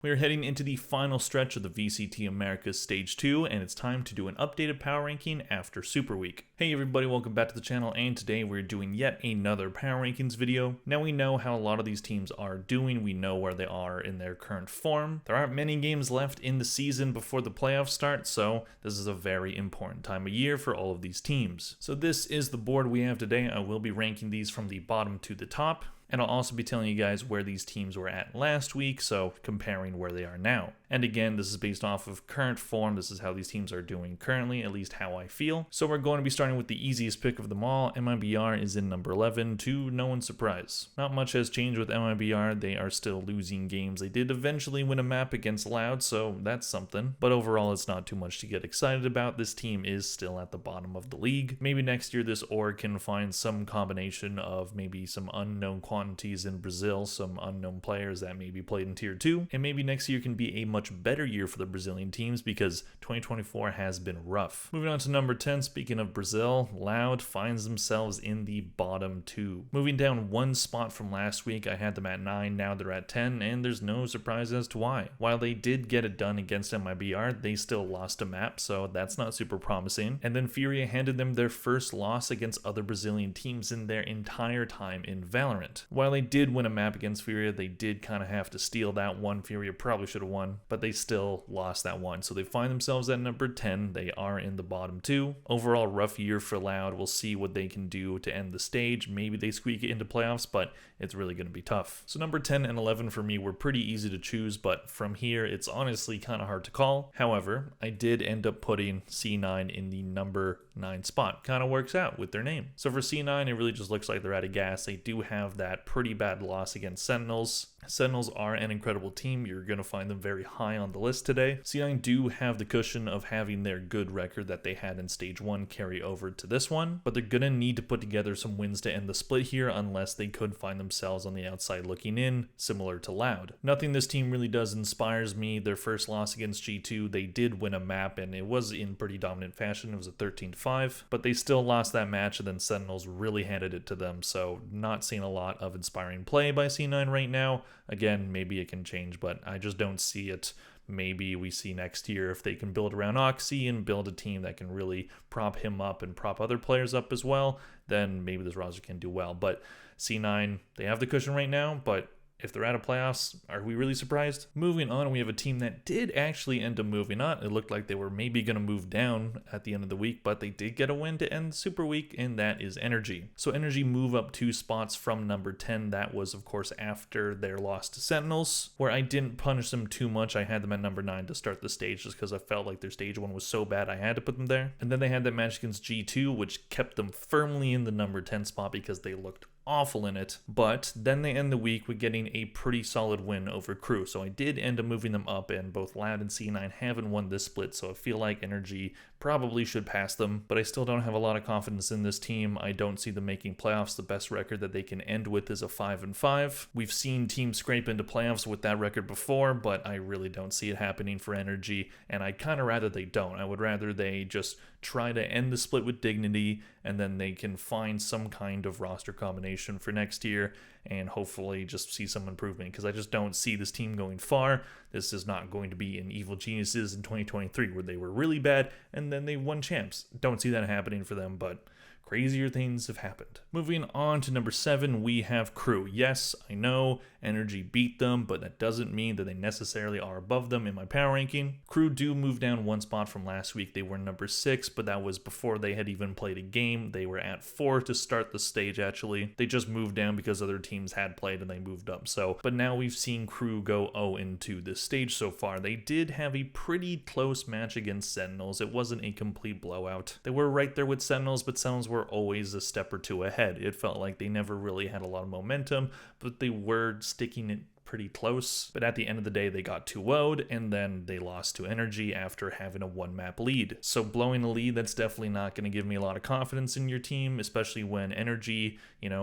We are heading into the final stretch of the VCT Americas Stage 2, and it's time to do an updated power ranking after Super Week. Hey everybody, welcome back to the channel, and today we're doing yet another power rankings video. Now we know how a lot of these teams are doing, we know where they are in their current form. There aren't many games left in the season before the playoffs start, so this is a very important time of year for all of these teams. So this is the board we have today. I will be ranking these from the bottom to the top. And I'll also be telling you guys where these teams were at last week, so comparing where they are now. And again, this is based off of current form. This is how these teams are doing currently, at least how I feel. So we're going to be starting with the easiest pick of them all. MIBR is in number 11, to no one's surprise. Not much has changed with MIBR. They are still losing games. They did eventually win a map against Loud, so that's something. But overall, it's not too much to get excited about. This team is still at the bottom of the league. Maybe next year this org can find some combination of maybe some unknown quantities in Brazil, some unknown players that maybe played in Tier 2, and maybe next year can be a much better year for the Brazilian teams because 2024 has been rough. Moving on to number 10, speaking of Brazil, Loud finds themselves in the bottom 2. Moving down one spot from last week, I had them at 9, now they're at 10, and there's no surprise as to why. While they did get it done against MIBR, they still lost a map, so that's not super promising. And then Furia handed them their first loss against other Brazilian teams in their entire time in Valorant. While they did win a map against Furia, they did kind of have to steal that one. Furia probably should have won, but they still lost that one. So they find themselves at number 10. They are in the bottom 2. Overall, rough year for Loud. We'll see what they can do to end the stage. Maybe they squeak it into playoffs, but it's really going to be tough. So number 10 and 11 for me were pretty easy to choose, but from here, it's honestly kind of hard to call. However, I did end up putting C9 in the number 9 spot. Kind of works out with their name. So for C9, it really just looks like they're out of gas. They do have that pretty bad loss against Sentinels. Sentinels are an incredible team. You're going to find them very high on the list today. C9 do have the cushion of having their good record that they had in Stage 1 carry over to this one, but they're going to need to put together some wins to end the split here unless they could find themselves on the outside looking in, similar to Loud. Nothing this team really does inspires me. Their first loss against G2, they did win a map, and it was in pretty dominant fashion. It was a 13-5, but they still lost that match, and then Sentinels really handed it to them, so not seeing a lot of inspiring play by C9 right now. Again, maybe it can change, but I just don't see it. Maybe we see next year if they can build around Oxy and build a team that can really prop him up and prop other players up as well, then maybe this roster can do well. But C9, they have the cushion right now, but if they're out of playoffs, are we really surprised? Moving on, we have a team that did actually end up moving on. It looked like they were maybe going to move down at the end of the week, but they did get a win to end Super Week, and that is Energy. So Energy move up 2 spots from number 10. That was, of course, after their loss to Sentinels, where I didn't punish them too much. I had them at number 9 to start the stage just because I felt like their Stage 1 was so bad I had to put them there. And then they had that match against G2, which kept them firmly in the number 10 spot because they looked awful in it, but then they end the week with getting a pretty solid win over Crew. So I did end up moving them up, and both Loud and C9 haven't won this split, so I feel like Energy probably should pass them, but I still don't have a lot of confidence in this team. I don't see them making playoffs. The best record that they can end with is a 5-5. We've seen teams scrape into playoffs with that record before, but I really don't see it happening for Energy, and I'd kind of rather they don't. I would rather they just try to end the split with dignity, and then they can find some kind of roster combination for next year and hopefully just see some improvement, because I just don't see this team going far. This is not going to be an Evil Geniuses in 2023 where they were really bad and then they won champs. Don't see that happening for them, but crazier things have happened. Moving on to number 7, we have Crew. Yes, I know Energy beat them, but that doesn't mean that they necessarily are above them in my power ranking. Crew do move down 1 spot from last week. They were number 6, but that was before they had even played a game. They were at 4 to start the stage, actually. They just moved down because other teams had played and they moved up. But now we've seen Crew go 0-2 this stage so far. They did have a pretty close match against Sentinels. It wasn't a complete blowout. They were right there with Sentinels, but Sentinels were always a step or two ahead. It felt like they never really had a lot of momentum, but they were sticking it pretty close, but at the end of the day, they got 2-0'd, and then they lost to Energy after having a 1-map lead. So blowing a lead, that's definitely not going to give me a lot of confidence in your team, especially when Energy,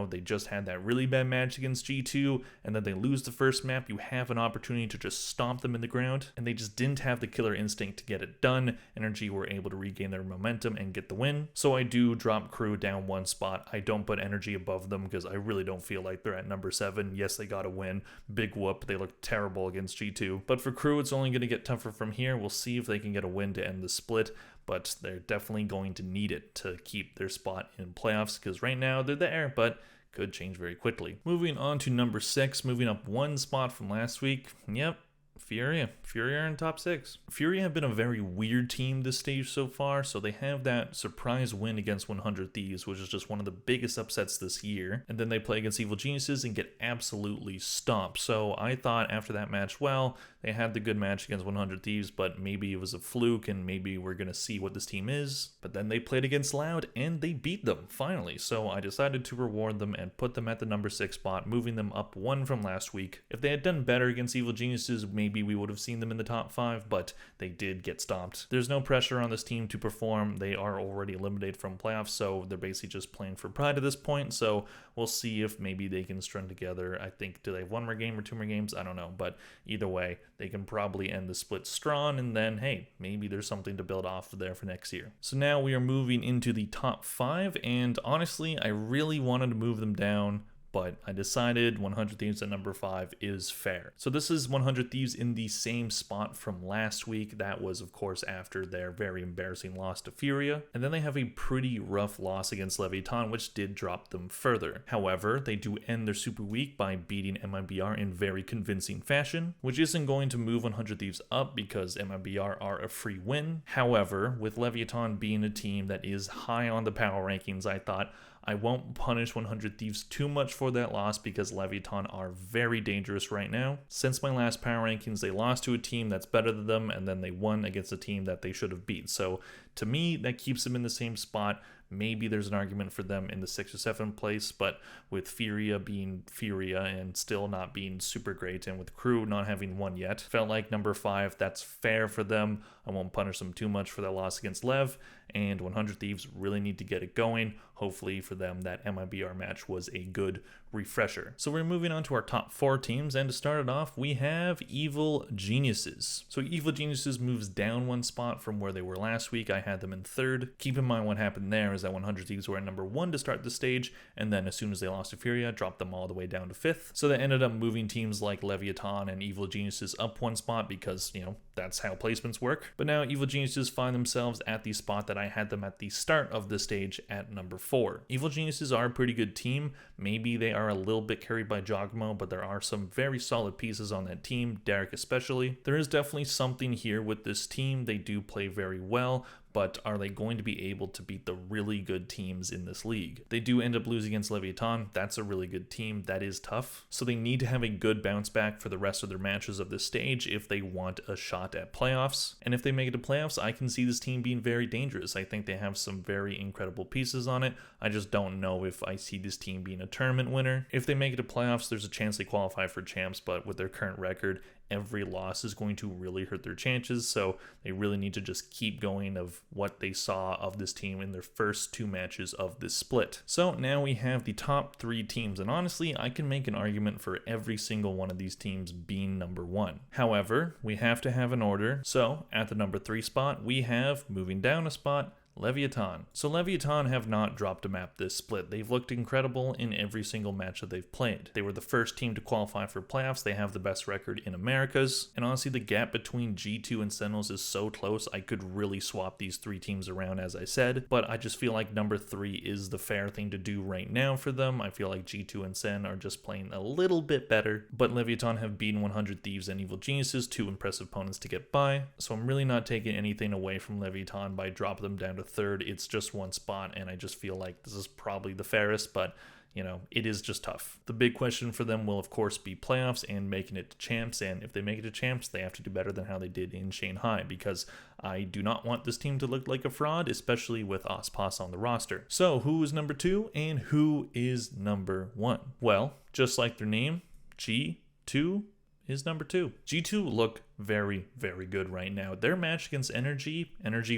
they just had that really bad match against G2, and then they lose the first map. You have an opportunity to just stomp them in the ground, and they just didn't have the killer instinct to get it done. Energy were able to regain their momentum and get the win. So I do drop Crew down 1 spot. I don't put Energy above them because I really don't feel like they're at number 7. Yes, they got a win. Big whoop. They looked terrible against G2. But for Crew, it's only going to get tougher from here. We'll see if they can get a win to end the split, but they're definitely going to need it to keep their spot in playoffs, because right now they're there, but could change very quickly. Moving on to number 6, moving up one spot from last week. Yep. Furia are in top 6. Furia have been a very weird team this stage so far, so they have that surprise win against 100 Thieves, which is just one of the biggest upsets this year, and then they play against Evil Geniuses and get absolutely stomped. So I thought after that match, well, they had the good match against 100 Thieves, but maybe it was a fluke and maybe we're going to see what this team is. But then they played against Loud and they beat them, finally. So I decided to reward them and put them at the number 6 spot, moving them up 1 from last week. If they had done better against Evil Geniuses, maybe we would have seen them in the top 5, but they did get stomped. There's no pressure on this team to perform. They are already eliminated from playoffs, so they're basically just playing for pride at this point. So we'll see if maybe they can string together. I think, do they have 1 more game or 2 more games? I don't know, but either way, they can probably end the split strong, and then, hey, maybe there's something to build off of there for next year. So now we are moving into the top 5, and honestly, I really wanted to move them down, but I decided 100 Thieves at number 5 is fair. So this is 100 Thieves in the same spot from last week. That was, of course, after their very embarrassing loss to Furia. And then they have a pretty rough loss against Leviathan, which did drop them further. However, they do end their super week by beating MIBR in very convincing fashion, which isn't going to move 100 Thieves up because MIBR are a free win. However, with Leviathan being a team that is high on the power rankings, I thought I won't punish 100 Thieves too much for that loss because Leviathan are very dangerous right now. Since my last power rankings, they lost to a team that's better than them, and then they won against a team that they should have beat. So to me, that keeps them in the same spot. Maybe there's an argument for them in the 6th or 7th place, but with Furia being Furia and still not being super great, and with Crew not having won yet, felt like number 5, that's fair for them. I won't punish them too much for that loss against Lev, and 100 Thieves really need to get it going. Hopefully for them, that MIBR match was a good refresher. So we're moving on to our top 4 teams, and to start it off, we have Evil Geniuses. So Evil Geniuses moves down 1 spot from where they were last week. I had them in 3rd. Keep in mind what happened there is that 100 Thieves were at number 1 to start the stage, and then as soon as they lost to Furia, dropped them all the way down to 5th. So they ended up moving teams like Leviathan and Evil Geniuses up 1 spot because, you know, that's how placements work. But now Evil Geniuses find themselves at the spot that I had them at the start of the stage at number 4. Evil Geniuses are a pretty good team. Maybe they are a little bit carried by Jogmo, but there are some very solid pieces on that team, Derek especially. There is definitely something here with this team. They do play very well, but are they going to be able to beat the really good teams in this league? They do end up losing against Leviathan. That's a really good team. That is tough. So they need to have a good bounce back for the rest of their matches of this stage if they want a shot at playoffs. And if they make it to playoffs, I can see this team being very dangerous. I think they have some very incredible pieces on it. I just don't know if I see this team being a tournament winner. If they make it to playoffs, there's a chance they qualify for champs, but with their current record, every loss is going to really hurt their chances, so they really need to just keep going of what they saw of this team in their first 2 matches of this split. So now we have the top 3 teams, and honestly, I can make an argument for every single one of these teams being number 1. However, we have to have an order, so at the number 3 spot, we have, moving down a spot, Leviathan. So Leviathan have not dropped a map this split. They've looked incredible in every single match that they've played. They were the first team to qualify for playoffs. They have the best record in Americas. And honestly, the gap between G2 and Sentinels is so close, I could really swap these 3 teams around, as I said. But I just feel like number 3 is the fair thing to do right now for them. I feel like G2 and Sen are just playing a little bit better. But Leviathan have beaten 100 Thieves and Evil Geniuses, 2 impressive opponents to get by. So I'm really not taking anything away from Leviathan by dropping them down to 3rd. It's just 1 spot, and I just feel like this is probably the fairest, but you know, it is just tough. The big question for them will, of course, be playoffs and making it to champs, and if they make it to champs, they have to do better than how they did in Shanghai, because I do not want this team to look like a fraud, especially with Ospas on the roster. So, who is number 2, and who is number 1? Well, just like their name, G2 is number 2. G2 look very, very good right now. Their match against Energy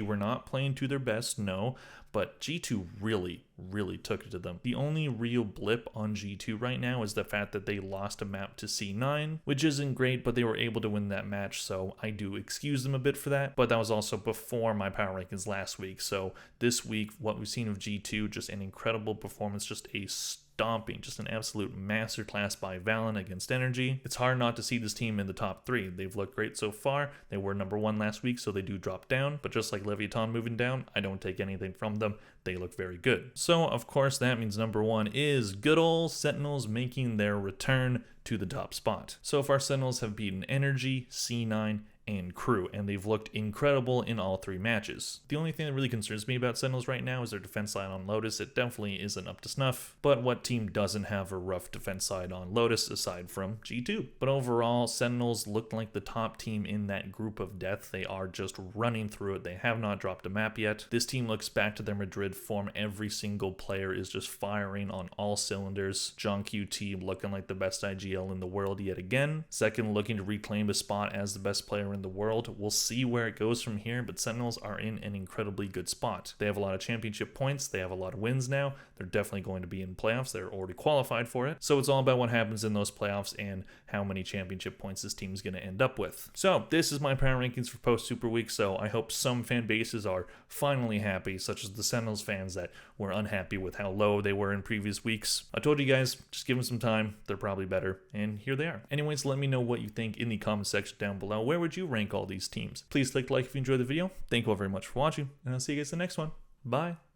were not playing to their best, no, but G2 really, really took it to them. The only real blip on G2 right now is the fact that they lost a map to C9, which isn't great, but they were able to win that match, so I do excuse them a bit for that, but that was also before my power rankings last week. So this week, what we've seen of G2, just an incredible performance, just a stomping, just an absolute masterclass by Valen against Energy. It's hard not to see this team in the top 3. They've looked great so far. They were number 1 last week, so they do drop down, but just like Leviathan moving down, I don't take anything from them. They look very good. So, of course, that means number 1 is good old Sentinels making their return to the top spot. So far, Sentinels have beaten Energy, C9, and Crew, and they've looked incredible in all 3 matches. The only thing that really concerns me about Sentinels right now is their defense side on Lotus. It definitely isn't up to snuff, but what team doesn't have a rough defense side on Lotus aside from G2? But overall, Sentinels looked like the top team in that group of death. They are just running through it. They have not dropped a map yet. This team looks back to their Madrid form. Every single player is just firing on all cylinders. John QT looking like the best IGL in the world yet again. Second, looking to reclaim a spot as the best player in the world. We'll see where it goes from here, but Sentinels are in an incredibly good spot. They have a lot of championship points. They have a lot of wins now. They're definitely going to be in playoffs. They're already qualified for it. So it's all about what happens in those playoffs and how many championship points this team is going to end up with. So this is my power rankings for post Super Week. So I hope some fan bases are finally happy, such as the Sentinels fans that were unhappy with how low they were in previous weeks. I told you guys, just give them some time. They're probably better. And here they are. Anyways, let me know what you think in the comment section down below. Where would you rank all these teams? Please click like if you enjoyed the video. Thank you all very much for watching, and I'll see you guys in the next one. Bye.